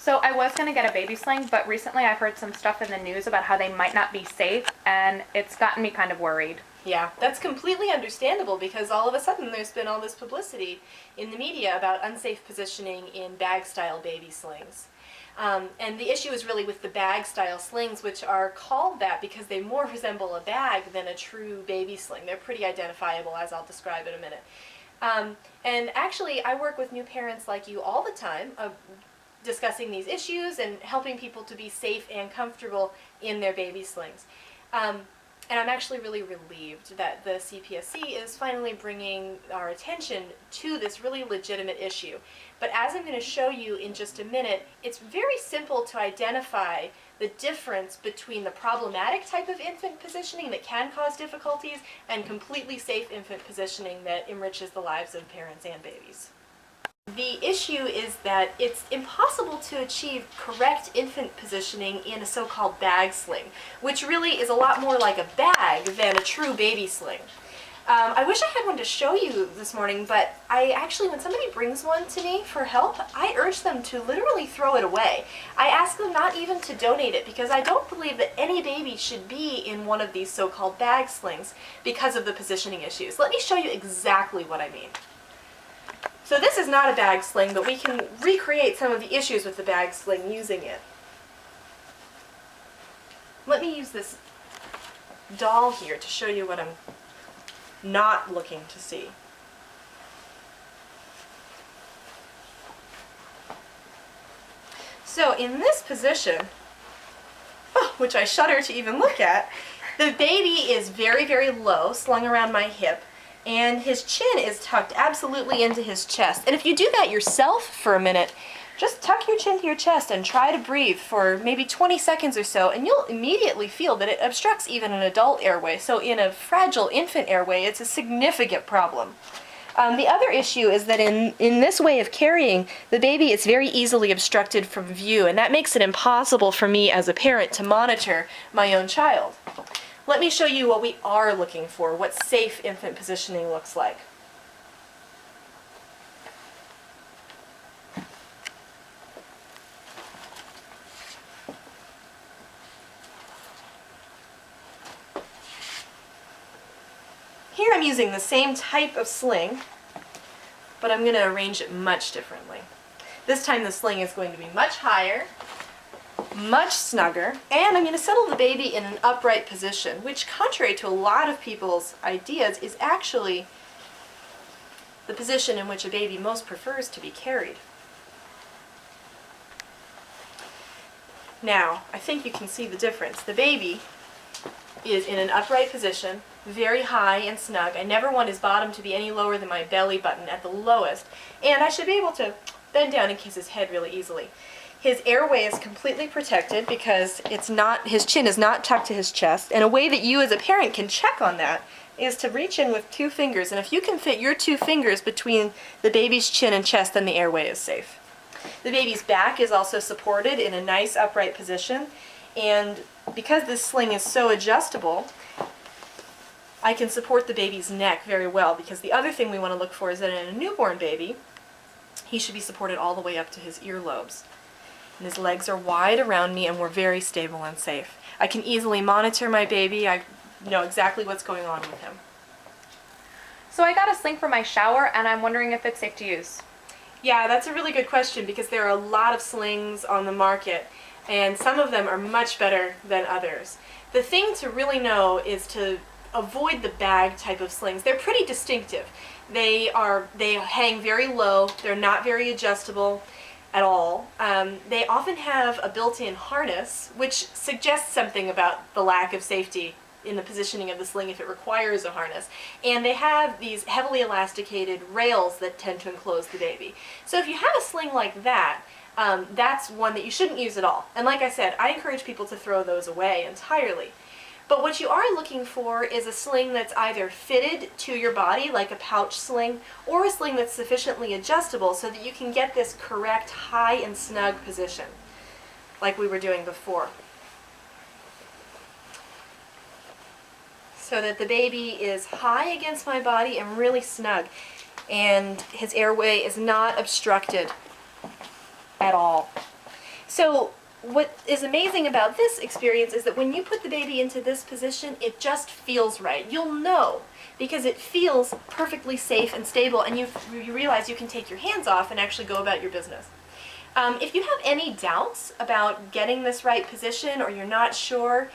So I was going to get a baby sling, but recently I've heard some stuff in the news about how they might not be safe, and it's gotten me kind of worried. Yeah, that's completely understandable because all of a sudden there's been all this publicity in the media about unsafe positioning in bag-style baby slings. And the issue is really with the bag-style slings, which are called that because they more resemble a bag than a true baby sling. They're pretty identifiable, as I'll describe in a minute. And actually, I work with new parents like you all the time, discussing these issues and helping people to be safe and comfortable in their baby slings. And I'm actually really relieved that the CPSC is finally bringing our attention to this really legitimate issue. But as I'm going to show you in just a minute, it's very simple to identify the difference between the problematic type of infant positioning that can cause difficulties and completely safe infant positioning that enriches the lives of parents and babies. The issue is that it's impossible to achieve correct infant positioning in a so-called bag sling, which really is a lot more like a bag than a true baby sling. I wish I had one to show you this morning, but I actually, when somebody brings one to me for help, I urge them to literally throw it away. I ask them not even to donate it because I don't believe that any baby should be in one of these so-called bag slings because of the positioning issues. Let me show you exactly what I mean. So this is not a bag sling, but we can recreate some of the issues with the bag sling using it. Let me use this doll here to show you what I'm not looking to see. So in this position, which I shudder to even look at, the baby is very, very low, slung around my hip, and his chin is tucked absolutely into his chest. And if you do that yourself for a minute, just tuck your chin to your chest and try to breathe for maybe 20 seconds or so, and you'll immediately feel that it obstructs even an adult airway. So in a fragile infant airway, it's a significant problem. The other issue is that in this way of carrying, the baby is very easily obstructed from view, and that makes it impossible for me as a parent to monitor my own child. Let me show you what we are looking for, what safe infant positioning looks like. Here I'm using the same type of sling, but I'm going to arrange it much differently. This time the sling is going to be much higher, much snugger, and I'm going to settle the baby in an upright position, which, contrary to a lot of people's ideas, is actually the position in which a baby most prefers to be carried. Now, I think you can see the difference. The baby is in an upright position, very high and snug. I never want his bottom to be any lower than my belly button at the lowest, and I should be able to bend down and kiss his head really easily. His airway is completely protected because his chin is not tucked to his chest, and a way that you as a parent can check on that is to reach in with 2 fingers, and if you can fit your 2 fingers between the baby's chin and chest, then the airway is safe. The baby's back is also supported in a nice upright position, and because this sling is so adjustable, I can support the baby's neck very well, because the other thing we want to look for is that in a newborn baby, he should be supported all the way up to his earlobes. And his legs are wide around me, and we're very stable and safe. I can easily monitor my baby. I know exactly what's going on with him. So I got a sling for my shower, and I'm wondering if it's safe to use. Yeah, that's a really good question because there are a lot of slings on the market, and some of them are much better than others. The thing to really know is to avoid the bag type of slings. They're pretty distinctive. They hang very low. They're not very adjustable at all. They often have a built-in harness, which suggests something about the lack of safety in the positioning of the sling if it requires a harness. And they have these heavily elasticated rails that tend to enclose the baby. So if you have a sling like that, that's one that you shouldn't use at all. And like I said, I encourage people to throw those away entirely. But what you are looking for is a sling that's either fitted to your body, like a pouch sling, or a sling that's sufficiently adjustable so that you can get this correct high and snug position, like we were doing before. So that the baby is high against my body and really snug, and his airway is not obstructed at all. So what is amazing about this experience is that when you put the baby into this position, it just feels right. You'll know because it feels perfectly safe and stable, and you realize you can take your hands off and actually go about your business. If you have any doubts about getting this right position or you're not sure,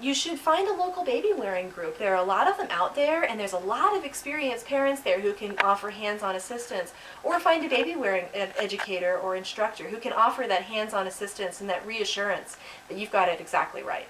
you should find a local baby wearing group. There are a lot of them out there, and there's a lot of experienced parents there who can offer hands-on assistance. Or find a baby wearing educator or instructor who can offer that hands-on assistance and that reassurance that you've got it exactly right.